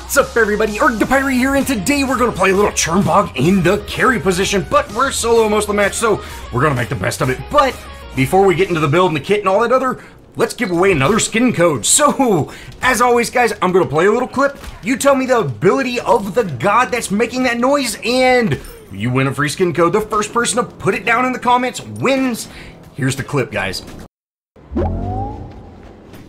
What's up, everybody? Arrg the Pirate here, and today we're going to play a little Chernobog in the carry position, but we're solo most of the match, so we're going to make the best of it. But before we get into the build and the kit and all that other, let's give away another skin code. So, as always, guys, I'm going to play a little clip. You tell me the ability of the god that's making that noise, and you win a free skin code. The first person to put it down in the comments wins. Here's the clip, guys.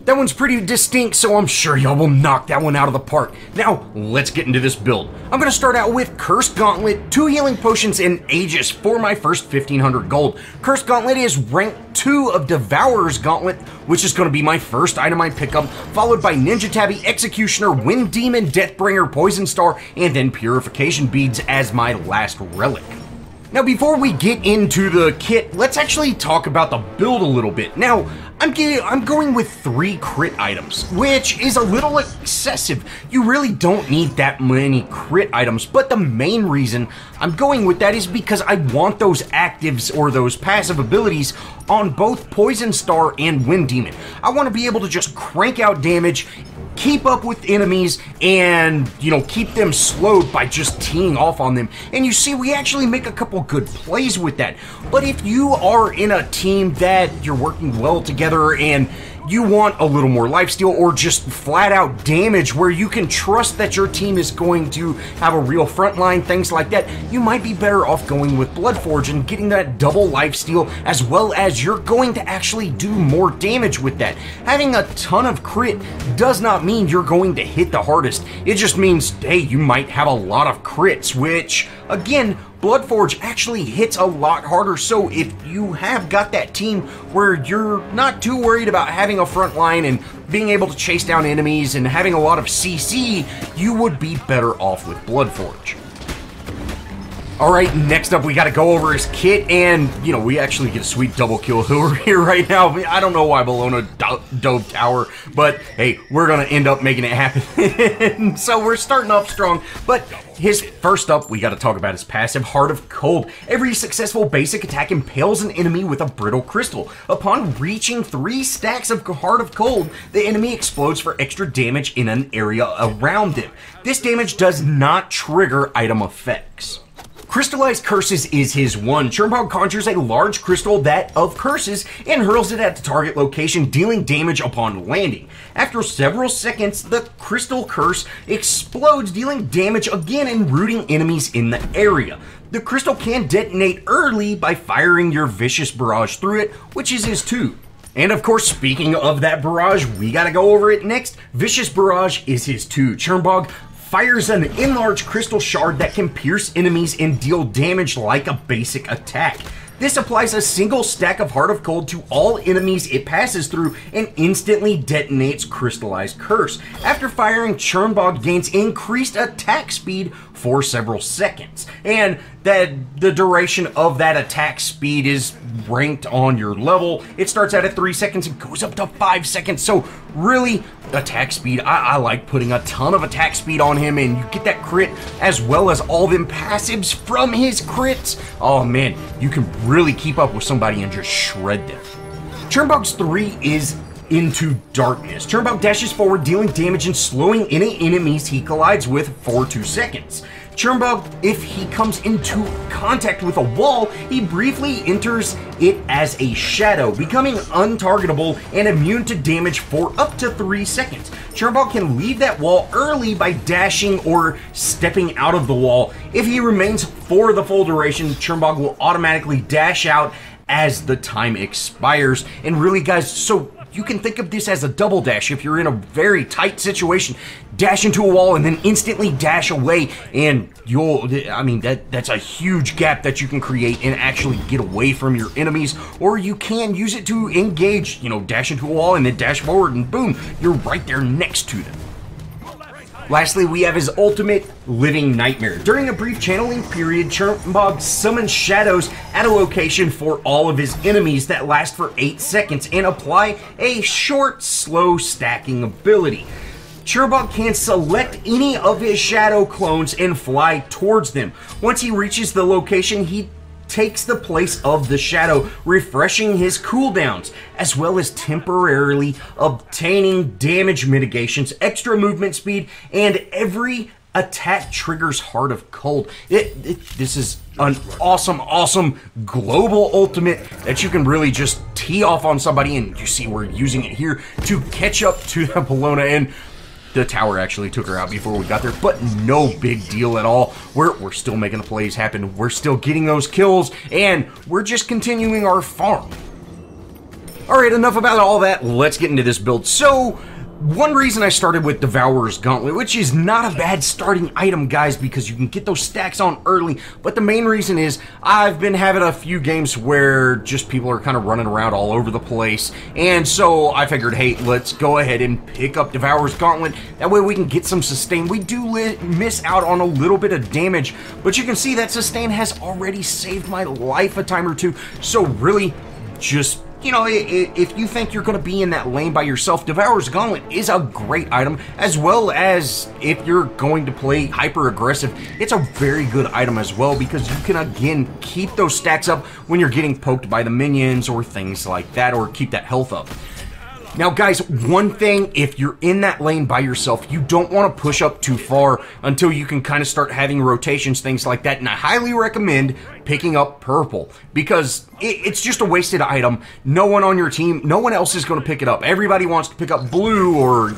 That one's pretty distinct, so I'm sure y'all will knock that one out of the park. Now, let's get into this build. I'm going to start out with Cursed Gauntlet, 2 healing potions, and Aegis for my first 1500 gold. Cursed Gauntlet is rank 2 of Devourer's Gauntlet, which is going to be my first item I pick up, followed by Ninja Tabby, Executioner, Wind Demon, Deathbringer, Poison Star, and then Purification Beads as my last relic. Now, before we get into the kit, let's actually talk about the build a little bit. Now, I'm going with 3 crit items, which is a little excessive. You really don't need that many crit items, but the main reason I'm going with that is because I want those actives or those passive abilities on both Poison Star and Wind Demon. I want to be able to just crank out damage, keep up with enemies, and, keep them slowed by just teeing off on them. And you see, we actually make a couple good plays with that. But if you are in a team that you're working well together and you want a little more lifesteal or just flat out damage where you can trust that your team is going to have a real front line, things like that, you might be better off going with Bloodforge and getting that double lifesteal, as well as you're going to actually do more damage with that. Having a ton of crit does not mean you're going to hit the hardest. It just means, hey, you might have a lot of crits, which, again, Bloodforge actually hits a lot harder, so if you have got that team where you're not too worried about having a front line and being able to chase down enemies and having a lot of CC, you would be better off with Bloodforge. Alright, next up we gotta go over his kit, and, we actually get a sweet double kill over here right now. I don't know why Bologna dove tower, but hey, we're gonna end up making it happen. So we're starting off strong, but first up, we gotta talk about his passive, Heart of Cold. Every successful basic attack impales an enemy with a brittle crystal. Upon reaching 3 stacks of Heart of Cold, the enemy explodes for extra damage in an area around them. This damage does not trigger item effects. Crystallized Curses is his one. Chernobog conjures a large crystal that of curses and hurls it at the target location, dealing damage upon landing. After several seconds, the crystal curse explodes, dealing damage again and rooting enemies in the area. The crystal can detonate early by firing your Vicious Barrage through it, which is his 2. And of course, speaking of that barrage, we gotta go over it next. Vicious Barrage is his 2. Chernobog fires an enlarged crystal shard that can pierce enemies and deal damage like a basic attack. This applies a single stack of Heart of Cold to all enemies it passes through and instantly detonates Crystallized Curse. After firing, Chernobog gains increased attack speed for several seconds, and the duration of that attack speed is ranked on your level. It starts out at 3 seconds and goes up to 5 seconds, so really, attack speed, I like putting a ton of attack speed on him, and you get that crit as well as all them passives from his crits. Oh man, you can really keep up with somebody and just shred them. Chernobog's 3 is Into Darkness. Chernobog dashes forward, dealing damage and slowing any enemies he collides with for 2 seconds. Chernobog, if he comes into contact with a wall, he briefly enters it as a shadow, becoming untargetable and immune to damage for up to 3 seconds. Chernobog can leave that wall early by dashing or stepping out of the wall. If he remains for the full duration, Chernobog will automatically dash out as the time expires. And really, guys, so you can think of this as a double dash. If you're in a very tight situation, dash into a wall and then instantly dash away, and that's a huge gap that you can create and actually get away from your enemies. Or you can use it to engage, dash into a wall and then dash forward, and boom, you're right there next to them. Lastly, we have his ultimate, Living Nightmare. During a brief channeling period, Chernobog summons shadows at a location for all of his enemies that last for 8 seconds and apply a short, slow stacking ability. Chernobog can select any of his shadow clones and fly towards them. Once he reaches the location, he takes the place of the Shadow, refreshing his cooldowns, as well as temporarily obtaining damage mitigations, extra movement speed, and every attack triggers Heart of Cold. This is an awesome global ultimate that you can really just tee off on somebody, and you see we're using it here to catch up to the Bellona, and the tower actually took her out before we got there, but no big deal at all. We're still making the plays happen, we're still getting those kills, and we're just continuing our farm. Alright, enough about all that, let's get into this build. So, one reason I started with Devourer's Gauntlet, which is not a bad starting item, guys, because you can get those stacks on early, but the main reason is I've been having a few games where just people are kind of running around all over the place, and so I figured, hey, let's go ahead and pick up Devourer's Gauntlet. That way we can get some sustain. We do miss out on a little bit of damage, but you can see that sustain has already saved my life a time or two, so really just, you know, if you think you're going to be in that lane by yourself, Devourer's Gauntlet is a great item, as well as if you're going to play hyper-aggressive, it's a very good item as well, because you can, again, keep those stacks up when you're getting poked by the minions or things like that, or keep that health up. Now guys, one thing, if you're in that lane by yourself, you don't want to push up too far until you can kind of start having rotations, things like that, and I highly recommend picking up purple, because it's just a wasted item. No one on your team, no one else is going to pick it up. Everybody wants to pick up blue or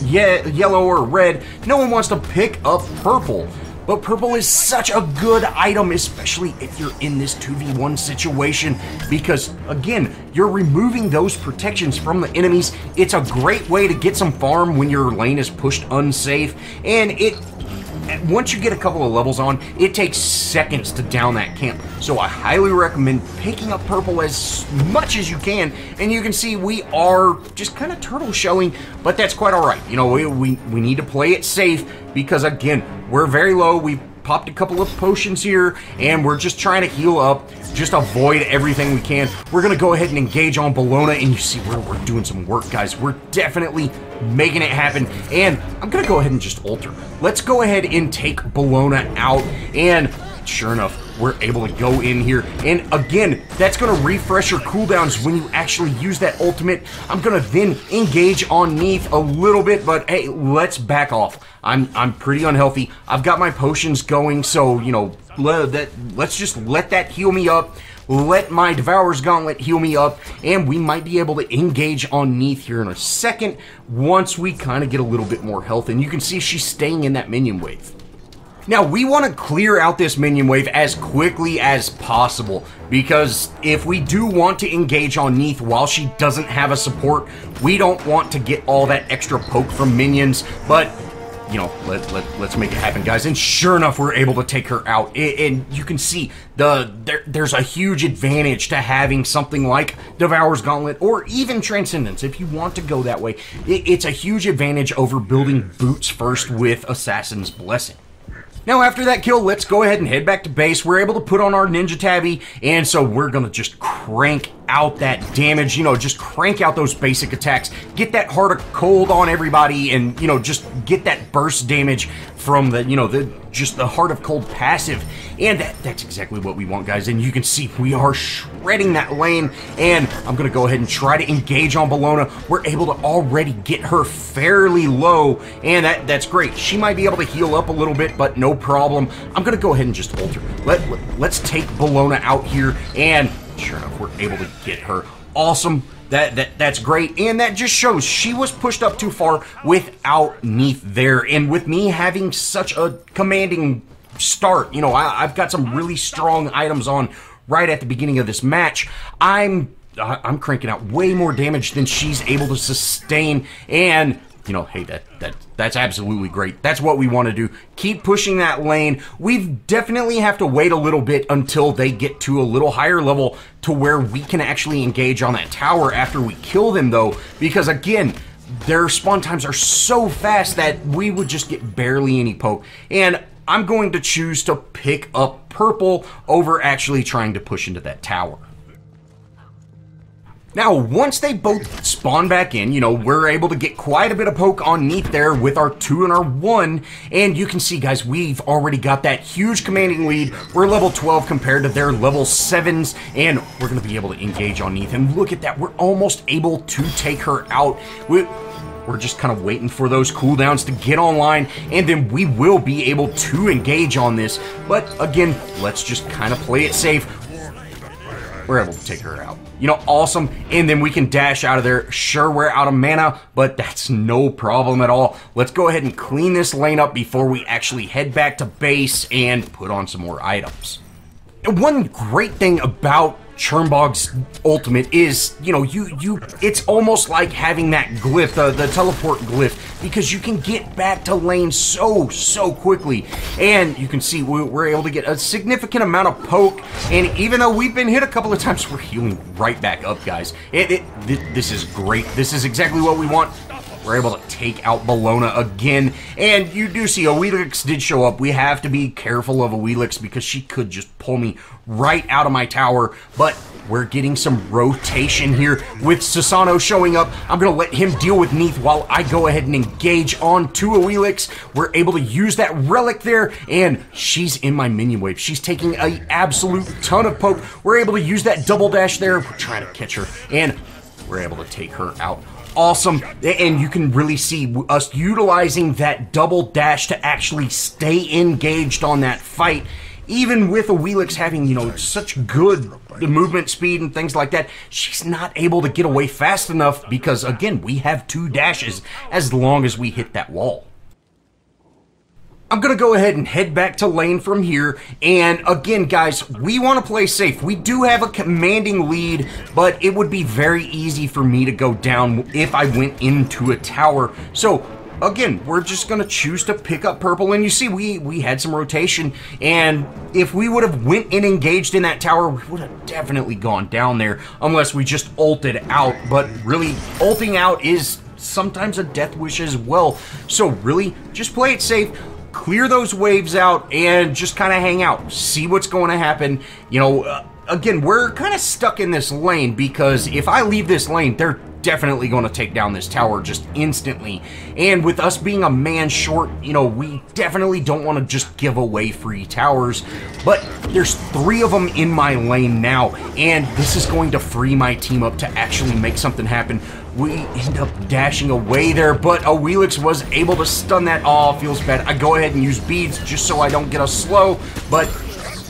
yellow or red. No one wants to pick up purple. But purple is such a good item, especially if you're in this 2v1 situation, because, again, you're removing those protections from the enemies. It's a great way to get some farm when your lane is pushed unsafe, and once you get a couple of levels on, it takes seconds to down that camp. So I highly recommend picking up purple as much as you can, and you can see we are just kind of turtle showing, but that's quite alright. You know, we need to play it safe, because again, we're very low. We've popped a couple of potions here, and we're just trying to heal up, just avoid everything we can. We're going to go ahead and engage on Bellona, and you see we're doing some work, guys. We're definitely making it happen, and I'm going to go ahead and just ult her. Let's go ahead and take Bellona out, and sure enough, we're able to go in here, and again, that's going to refresh your cooldowns when you actually use that ultimate. I'm going to then engage on Neith a little bit, but hey, let's back off. I'm pretty unhealthy. I've got my potions going, so, you know, let's just let that heal me up. Let my Devourer's Gauntlet heal me up, and we might be able to engage on Neith here in a second once we kind of get a little bit more health, and you can see she's staying in that minion wave. Now, we want to clear out this minion wave as quickly as possible, because if we do want to engage on Neith while she doesn't have a support, we don't want to get all that extra poke from minions, but you know, let's make it happen, guys. And sure enough, we're able to take her out. And you can see there's a huge advantage to having something like Devourer's Gauntlet or even Transcendence. If you want to go that way, it's a huge advantage over building boots first with Assassin's Blessing. Now, after that kill, let's go ahead and head back to base. We're able to put on our Ninja Tabby, and so we're going to just crank out that damage, you know, just crank out those basic attacks, get that Heart of Cold on everybody, and, you know, just get that burst damage from the, you know, just the Heart of Cold passive. And that's exactly what we want, guys. And you can see we are shredding that lane, and I'm going to go ahead and try to engage on Bellona. We're able to already get her fairly low, and that's great. She might be able to heal up a little bit, but no problem. I'm going to go ahead and just ult her. Let's take Bellona out here, and sure enough, we're able to get her. Awesome. That's great, and that just shows she was pushed up too far without Neith there, and with me having such a commanding start, you know, I've got some really strong items on right at the beginning of this match. I'm cranking out way more damage than she's able to sustain, and you know, hey, that's absolutely great. That's what we want to do. Keep pushing that lane. We definitely have to wait a little bit until they get to a little higher level to where we can actually engage on that tower after we kill them, though, because again, their spawn times are so fast that we would just get barely any poke. And I'm going to choose to pick up purple over actually trying to push into that tower. Now, once they both spawn back in, you know, we're able to get quite a bit of poke on Neath there with our 2 and our 1. And you can see, guys, we've already got that huge commanding lead. We're level 12 compared to their level 7s. And we're going to be able to engage on Neath. And look at that. We're almost able to take her out. We're just kind of waiting for those cooldowns to get online, and then we will be able to engage on this. But again, let's just kind of play it safe. We're able to take her out. You know, awesome. And then we can dash out of there. Sure, we're out of mana, but that's no problem at all. Let's go ahead and clean this lane up before we actually head back to base and put on some more items. One great thing about Chernobog's ultimate is, you know, it's almost like having that glyph, the teleport glyph, because you can get back to lane so quickly. And you can see we're able to get a significant amount of poke, and even though we've been hit a couple of times, we're healing right back up, guys. This is great. This is exactly what we want. We're able to take out Bologna again, and you do see Awilix did show up. We have to be careful of Awilix because she could just pull me right out of my tower, but we're getting some rotation here with Susano showing up. I'm going to let him deal with Neath while I go ahead and engage onto Awilix. We're able to use that relic there, and she's in my minion wave. She's taking an absolute ton of poke. We're able to use that double dash there. We're trying to catch her, and we're able to take her out. Awesome, and you can really see us utilizing that double dash to actually stay engaged on that fight. Even with Awilix having, you know, such good movement speed and things like that, she's not able to get away fast enough because, again, we have 2 dashes as long as we hit that wall. I'm going to go ahead and head back to lane from here, and again, guys, we want to play safe. We do have a commanding lead, but it would be very easy for me to go down if I went into a tower. So, again, we're just going to choose to pick up purple, and you see we had some rotation, and if we would have went and engaged in that tower, we would have definitely gone down there, unless we just ulted out, but really, ulting out is sometimes a death wish as well. So, really, just play it safe. Clear those waves out and just kind of hang out. See what's going to happen. You know, again, we're kind of stuck in this lane because if I leave this lane, they're definitely going to take down this tower just instantly. And with us being a man short, you know, we definitely don't want to just give away free towers. But there's 3 of them in my lane now, and this is going to free my team up to actually make something happen. We end up dashing away there, but Awilix was able to stun that. Oh, feels bad. I go ahead and use beads just so I don't get a slow, but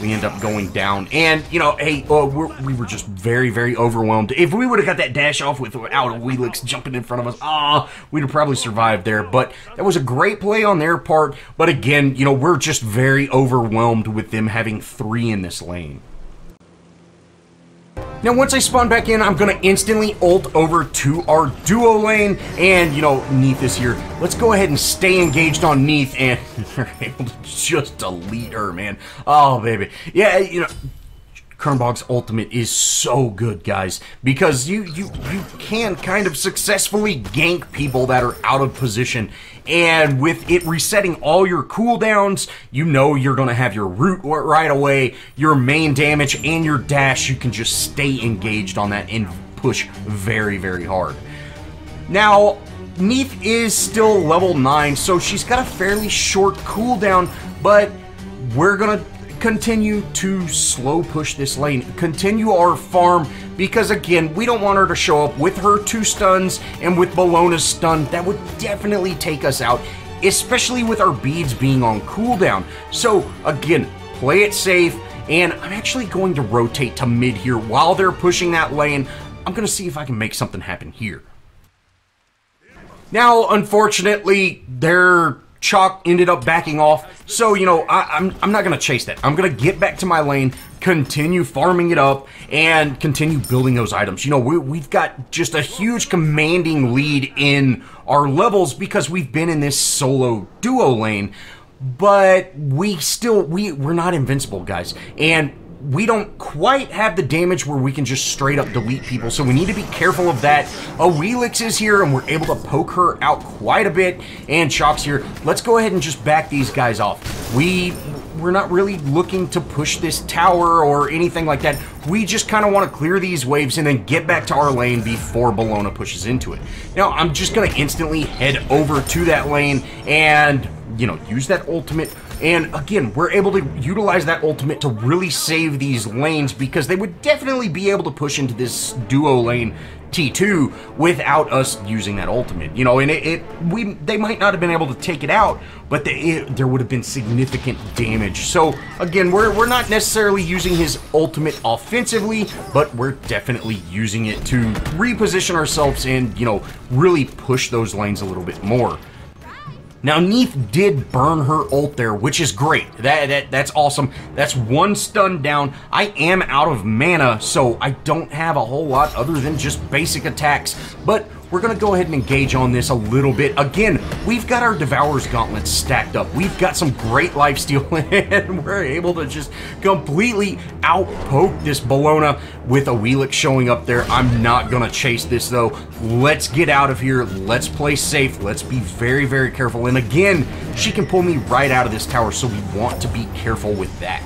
we end up going down. And, you know, hey, we were just very overwhelmed. If we would have got that dash off without Awilix jumping in front of us, we'd have probably survived there. But that was a great play on their part. But again, you know, we're just very overwhelmed with them having 3 in this lane. Now, once I spawn back in, I'm going to instantly ult over to our duo lane, and, you know, Neath is here. Let's go ahead and stay engaged on Neath, and we're able to just delete her, man. Oh, baby. Yeah, you know, Chernobog's ultimate is so good, guys, because you can kind of successfully gank people that are out of position, and with it resetting all your cooldowns, you know you're going to have your root right away, your main damage, and your dash. You can just stay engaged on that and push very hard. Now, Neath is still level 9, so she's got a fairly short cooldown, but we're going to continue to slow push this lane, continue our farm, because again, we don't want her to show up with her 2 stuns and with Bologna's stun. That would definitely take us out, especially with our beads being on cooldown. So again, play it safe, and I'm actually going to rotate to mid here while they're pushing that lane. I'm going to see if I can make something happen here. Now, unfortunately, their Chalk ended up backing off, so, you know, I'm not going to chase that. I'm going to get back to my lane, continue farming it up, and continue building those items. You know, we've got just a huge commanding lead in our levels because we've been in this solo duo lane, but we're not invincible, guys, and we don't quite have the damage where we can just straight up delete people, so we need to be careful of that. Awilix is here, and we're able to poke her out quite a bit, and Chalk's here. Let's go ahead and just back these guys off. we're not really looking to push this tower or anything like that. We just kind of want to clear these waves and then get back to our lane before Bellona pushes into it. Now, I'm just going to instantly head over to that lane and, you know, use that ultimate. And again, we're able to utilize that ultimate to really save these lanes because they would definitely be able to push into this duo lane T2 without us using that ultimate, you know, and they might not have been able to take it out, but there would have been significant damage. So again, we're not necessarily using his ultimate offensively, but we're definitely using it to reposition ourselves and, you know, really push those lanes a little bit more. Now, Neith did burn her ult there, which is great. That's awesome. That's one stun down. I am out of mana, so I don't have a whole lot other than just basic attacks. But we're going to go ahead and engage on this a little bit. Again, we've got our Devourer's Gauntlets stacked up. We've got some great lifesteal, and we're able to just completely outpoke this Bellona with a Wheelix showing up there. I'm not going to chase this, though. Let's get out of here. Let's play safe. Let's be very, very careful. And again, she can pull me right out of this tower, so we want to be careful with that.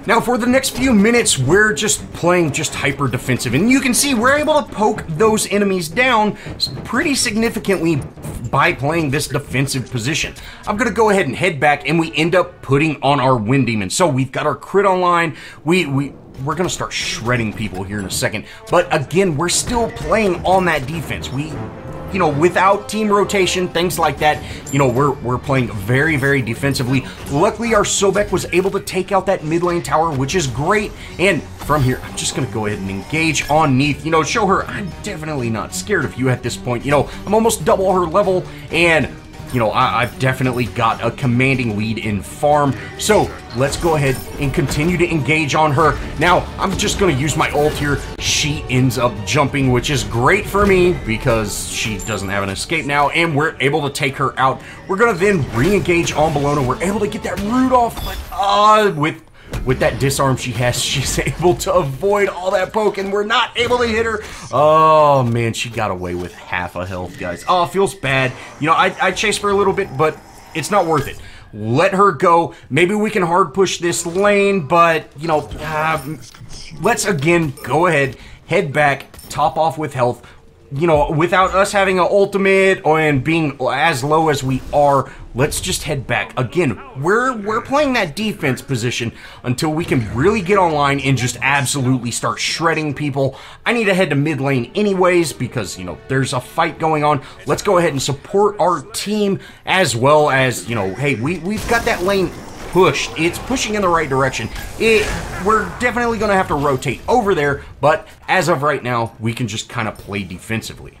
Now, for the next few minutes, we're just playing just hyper defensive, and you can see we're able to poke those enemies down pretty significantly by playing this defensive position. I'm going to go ahead and head back, and we end up putting on our Wind Demon. So we've got our crit online. We're going to start shredding people here in a second, but again, we're still playing on that defense. You know, without team rotation, things like that, you know, we're playing very, very defensively. Luckily, our Sobek was able to take out that mid lane tower, which is great. And from here, I'm just going to go ahead and engage on Neith. You know, show her I'm definitely not scared of you at this point. You know, I'm almost double her level, and you know, I've definitely got a commanding lead in farm. So let's go ahead and continue to engage on her. Now, I'm just going to use my ult here. She ends up jumping, which is great for me because she doesn't have an escape now, and we're able to take her out. We're going to then re-engage on Bellona. We're able to get that root off, but with that disarm she has, she's able to avoid all that poke, and we're not able to hit her. Oh, man, she got away with half a health, guys. Oh, it feels bad. You know, I chased for a little bit, but it's not worth it. Let her go. Maybe we can hard push this lane, but, you know, let's, again, go ahead, head back, top off with health. You know, without us having an ultimate and being as low as we are, let's just head back. Again, we're playing that defense position until we can really get online and just absolutely start shredding people. I need to head to mid lane anyways because, you know, there's a fight going on. Let's go ahead and support our team as well as, you know, hey, we've got that lane pushed. It's pushing in the right direction. We're definitely going to have to rotate over there, but as of right now, we can just kind of play defensively.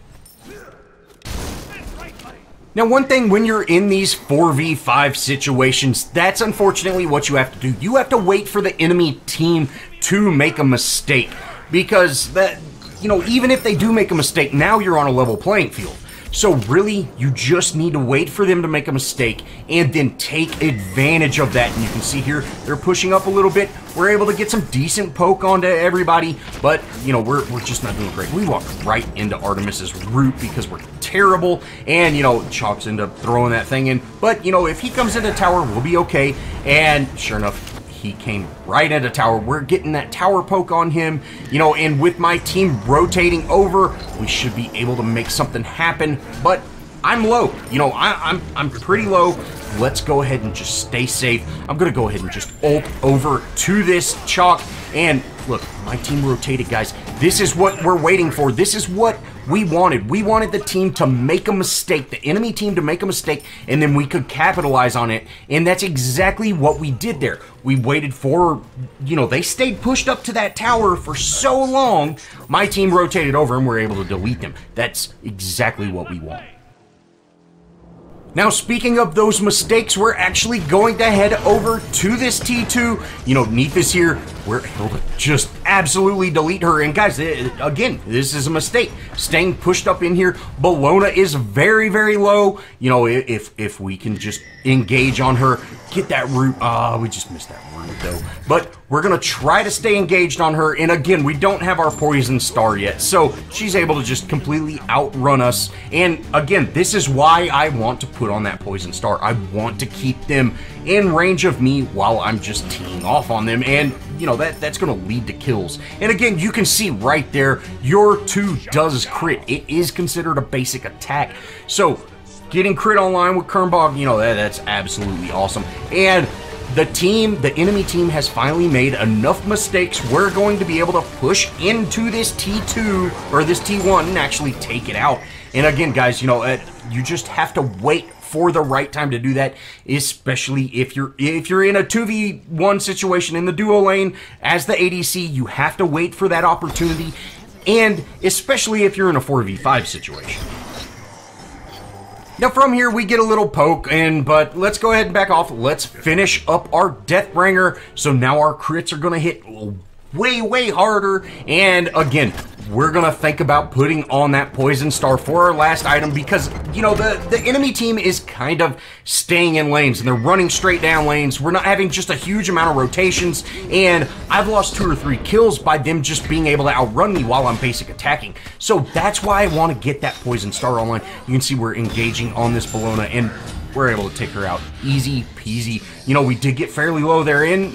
Now, one thing when you're in these 4v5 situations, that's unfortunately what you have to do. You have to wait for the enemy team to make a mistake because that, you know, even if they do make a mistake, now you're on a level playing field. So really, you just need to wait for them to make a mistake and then take advantage of that. And you can see here, they're pushing up a little bit. We're able to get some decent poke onto everybody, but, you know, we're just not doing great. We walked right into Artemis's root because we're terrible, and, you know, Chalks end up throwing that thing in. But, you know, if he comes into tower, we'll be okay. And sure enough, he came right into tower. We're getting that tower poke on him, you know, and with my team rotating over, we should be able to make something happen, but I'm low. You know, I'm pretty low. Let's go ahead and just stay safe. I'm going to go ahead and just ult over to this Chalk, and look, my team rotated, guys. This is what we're waiting for. This is what we wanted. We wanted the team to make a mistake, the enemy team to make a mistake, and then we could capitalize on it. And that's exactly what we did there. We waited for, you know, they stayed pushed up to that tower for so long. My team rotated over and we're able to delete them. That's exactly what we want. Now, speaking of those mistakes, we're actually going to head over to this T2. You know, Neith is here. we're able to just absolutely delete her. And guys, again, this is a mistake. Staying pushed up in here. Bologna is very, very low. You know, if we can just engage on her, get that root. We just missed that root though. But we're gonna try to stay engaged on her. And again, we don't have our poison star yet, so she's able to just completely outrun us. And again, this is why I want to put on that poison star. I want to keep them in range of me while I'm just teeing off on them. And you know, that's going to lead to kills. And again, you can see right there, your 2 does crit. It is considered a basic attack. So getting crit online with Chernobog, you know, that's absolutely awesome. And the enemy team has finally made enough mistakes. We're going to be able to push into this T2 or this T1 and actually take it out. And again, guys, you know, you just have to wait for the right time to do that, especially if you're in a 2v1 situation in the duo lane as the ADC. You have to wait for that opportunity, and especially if you're in a 4v5 situation. Now from here we get a little poke, but let's go ahead and back off. Let's finish up our Deathbringer. So now our crits are gonna hit way harder, and again, we're gonna think about putting on that poison star for our last item, because you know the enemy team is kind of staying in lanes and they're running straight down lanes. We're not having just a huge amount of rotations, and I've lost 2 or 3 kills by them just being able to outrun me while I'm basic attacking. So that's why I want to get that poison star online. You can see we're engaging on this Bologna, and we're able to take her out easy peasy. You know, we did get fairly low there, and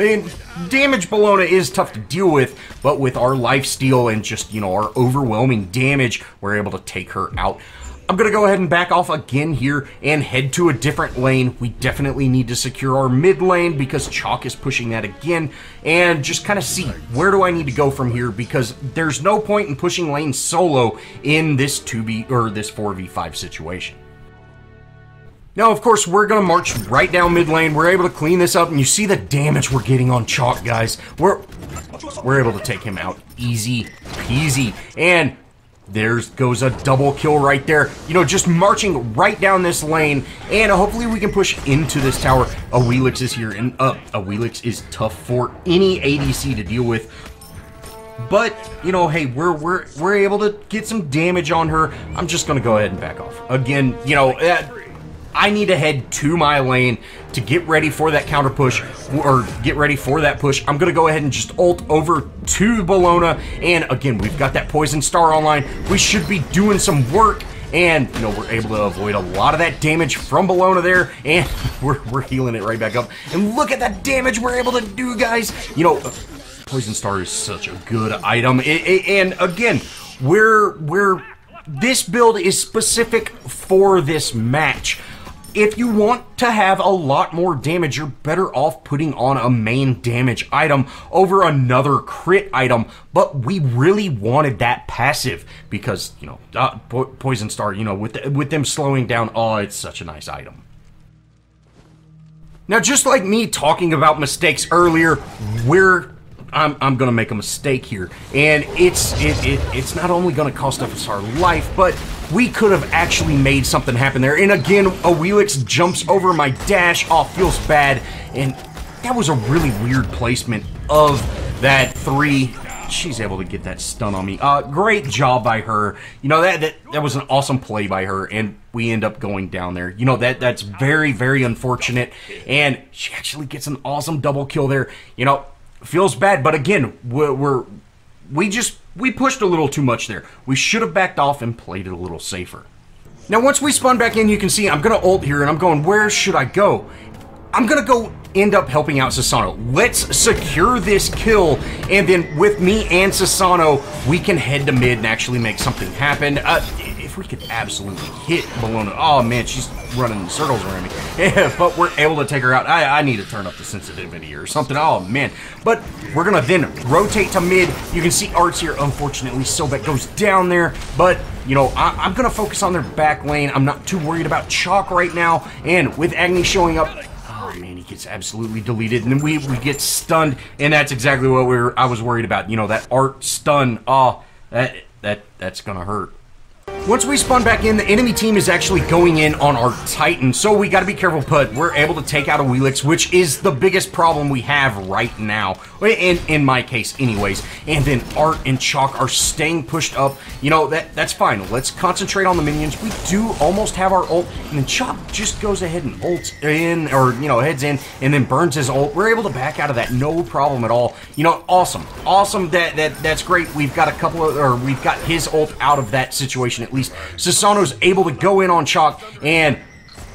damage Bologna is tough to deal with, but with our lifesteal and just, you know, our overwhelming damage, we're able to take her out. I'm gonna go ahead and back off again here and head to a different lane. We definitely need to secure our mid lane because Chalk is pushing that again, and just kind of see where do I need to go from here, because there's no point in pushing lane solo in this 2v or this 4v5 situation. Now, of course, we're going to march right down mid lane. We're able to clean this up, and you see the damage we're getting on Chalk, guys. We're able to take him out easy peasy, and there goes a double kill right there. You know, just marching right down this lane, and hopefully we can push into this tower. A Wheelix is here, and a Wheelix is tough for any ADC to deal with. But, you know, hey, we're able to get some damage on her. I'm just going to go ahead and back off. Again, you know, I need to head to my lane to get ready for that counter push, or get ready for that push. I'm going to go ahead and just ult over to Bologna, and again, we've got that poison star online. We should be doing some work, and, you know, we're able to avoid a lot of that damage from Bologna there, and we're healing it right back up. And look at that damage we're able to do, guys. You know, poison star is such a good item, and again, this build is specific for this match. If you want to have a lot more damage, you're better off putting on a main damage item over another crit item, but we really wanted that passive because, you know, Poison Star, you know, with them slowing down, oh, it's such a nice item. Now, just like me talking about mistakes earlier, I'm gonna make a mistake here, and it's not only gonna cost us our life, but we could have actually made something happen there. And again, a Wheelix jumps over my dash. Oh, feels bad, and that was a really weird placement of that 3. She's able to get that stun on me. Great job by her. You know, that was an awesome play by her, and we end up going down there. You know, that's very, very unfortunate, and she actually gets an awesome double kill there. You know, feels bad, but again, we pushed a little too much there. We should have backed off and played it a little safer. Now, once we spawn back in, you can see I'm gonna ult here, and I'm going, where should I go? I'm gonna go end up helping out Sasano. Let's secure this kill, and then with me and Sasano, we can head to mid and actually make something happen. If we could absolutely hit Bologna. Oh man, she's running in circles around me. But we're able to take her out. I need to turn up the sensitivity or something. Oh man. But we're gonna then rotate to mid. You can see Arts here. Unfortunately, Sobek goes down there. But you know, I'm gonna focus on their back lane. I'm not too worried about Chalk right now. And with Agni showing up, oh man, he gets absolutely deleted, and then we get stunned, and that's exactly what I was worried about. You know, that Art stun. Oh, that's gonna hurt. Once we spawn back in, the enemy team is actually going in on our Titan, so we gotta be careful, but we're able to take out a Wheelix, which is the biggest problem we have right now, in my case anyways. And then Art and Chalk are staying pushed up. You know, that's fine. Let's concentrate on the minions. We do almost have our ult, and then Chalk just goes ahead and ults in, or, you know, heads in, and then burns his ult. We're able to back out of that, no problem at all. You know, awesome. Awesome, that's great. We've got a couple of, or we've got his ult out of that situation at least. Susano's able to go in on Chalk, and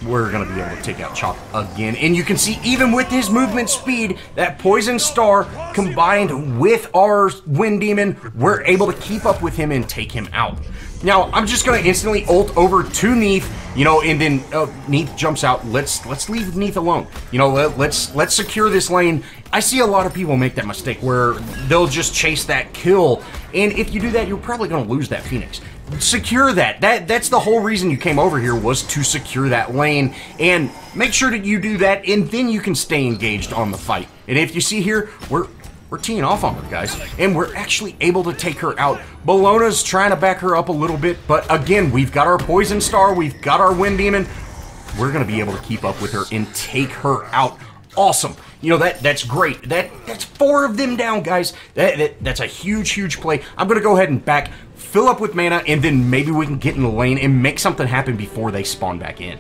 we're going to be able to take out Chalk again. And you can see, even with his movement speed, that Poison Star combined with our Wind Demon, we're able to keep up with him and take him out. Now, I'm just going to instantly ult over to Neith, you know, and then Neith jumps out. Let's leave Neith alone. You know, let's secure this lane. I see a lot of people make that mistake where they'll just chase that kill, and if you do that, you're probably going to lose that Phoenix. Secure that. That's the whole reason you came over here, was to secure that lane, and make sure that you do that, and then you can stay engaged on the fight. And if you see here, we're teeing off on her, guys, and we're actually able to take her out. Bologna's trying to back her up a little bit, but again, we've got our Poison Star, we've got our Wind Demon. We're going to be able to keep up with her and take her out. Awesome. You know, that's great. That's 4 of them down, guys. That's a huge play. I'm going to go ahead and back, fill up with mana, and then maybe we can get in the lane and make something happen before they spawn back in.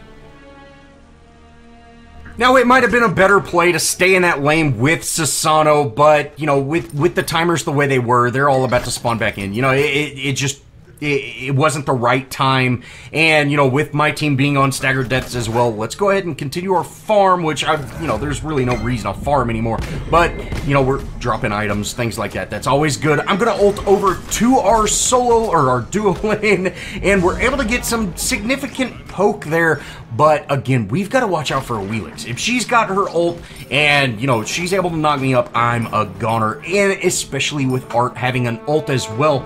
Now, it might have been a better play to stay in that lane with Susano, but, you know, with the timers the way they were, they're all about to spawn back in. You know, it wasn't the right time, and, you know, with my team being on staggered deaths as well, let's go ahead and continue our farm, which, you know, there's really no reason to farm anymore, but, you know, we're dropping items, things like that. That's always good. I'm gonna ult over to our solo, or our duo lane, and we're able to get some significant poke there, but again, we've got to watch out for a Wheelix. If she's got her ult, and, you know, she's able to knock me up, I'm a goner, and especially with Art having an ult as well.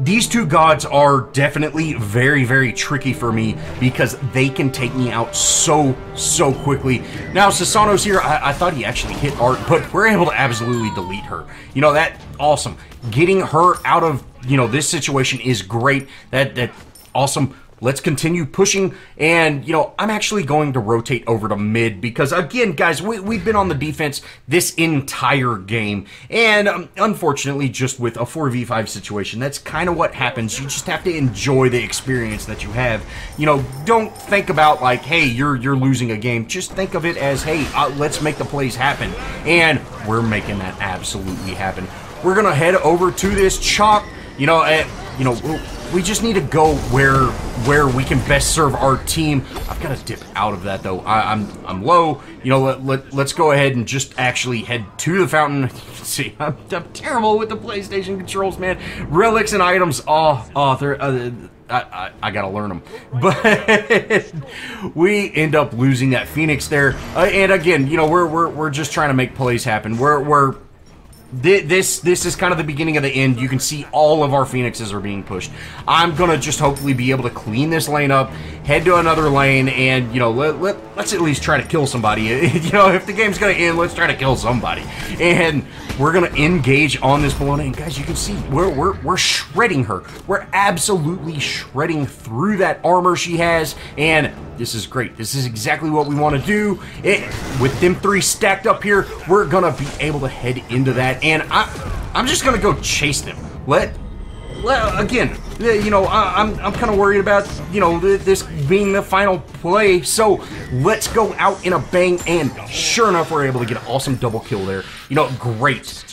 These two gods are definitely very tricky for me because they can take me out so quickly. Now, Susano's here. I thought he actually hit Art, but we're able to absolutely delete her. You know, that awesome. Getting her out of, you know, this situation is great. That awesome. Let's continue pushing, and, you know, I'm actually going to rotate over to mid because, again, guys, we've been on the defense this entire game, and unfortunately, just with a 4v5 situation, that's kind of what happens. You just have to enjoy the experience that you have. You know, don't think about, like, hey, you're losing a game. Just think of it as, hey, let's make the plays happen, and we're making that absolutely happen. We're going to head over to this Chalk, you know, we just need to go where we can best serve our team. I've got to dip out of that, though. I'm low. You know, let's go ahead and just actually head to the fountain. You can see, I'm terrible with the PlayStation controls, man. Relics and items, they're... I gotta learn them, but we end up losing that Phoenix there. And again, you know, we're just trying to make plays happen. This is kind of the beginning of the end. You can see all of our Phoenixes are being pushed. I'm gonna just hopefully be able to clean this lane up, head to another lane, and, you know, let's at least try to kill somebody. You know, if the game's gonna end, let's try to kill somebody. And we're gonna engage on this Bologna, and guys, you can see we're shredding her. We're absolutely shredding through that armor she has, and this is great. This is exactly what we want to do. With them 3 stacked up here, we're gonna be able to head into that, and I'm just gonna go chase them. Again, you know, I'm kind of worried about, you know, this being the final play, so let's go out in a bang, and sure enough, we're able to get an awesome double kill there. You know, great.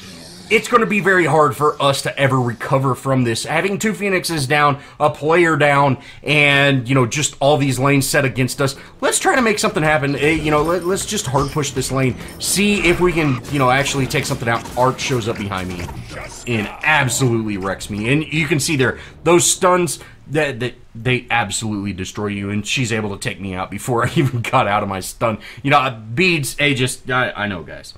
It's going to be very hard for us to ever recover from this. Having 2 Phoenixes down, a player down, and, you know, just all these lanes set against us. Let's try to make something happen. You know, let's just hard push this lane. See if we can, you know, actually take something out. Arrg shows up behind me and absolutely wrecks me. And you can see there, those stuns, that they absolutely destroy you, and she's able to take me out before I even got out of my stun. You know, beads, I know, guys.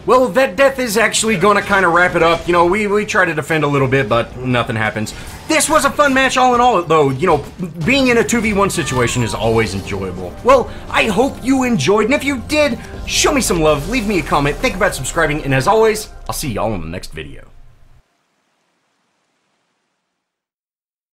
Well, that death is actually going to kind of wrap it up. You know, we try to defend a little bit, but nothing happens. This was a fun match all in all, though. You know, being in a 2v1 situation is always enjoyable. Well, I hope you enjoyed, and if you did, show me some love, leave me a comment, think about subscribing, and as always, I'll see y'all in the next video.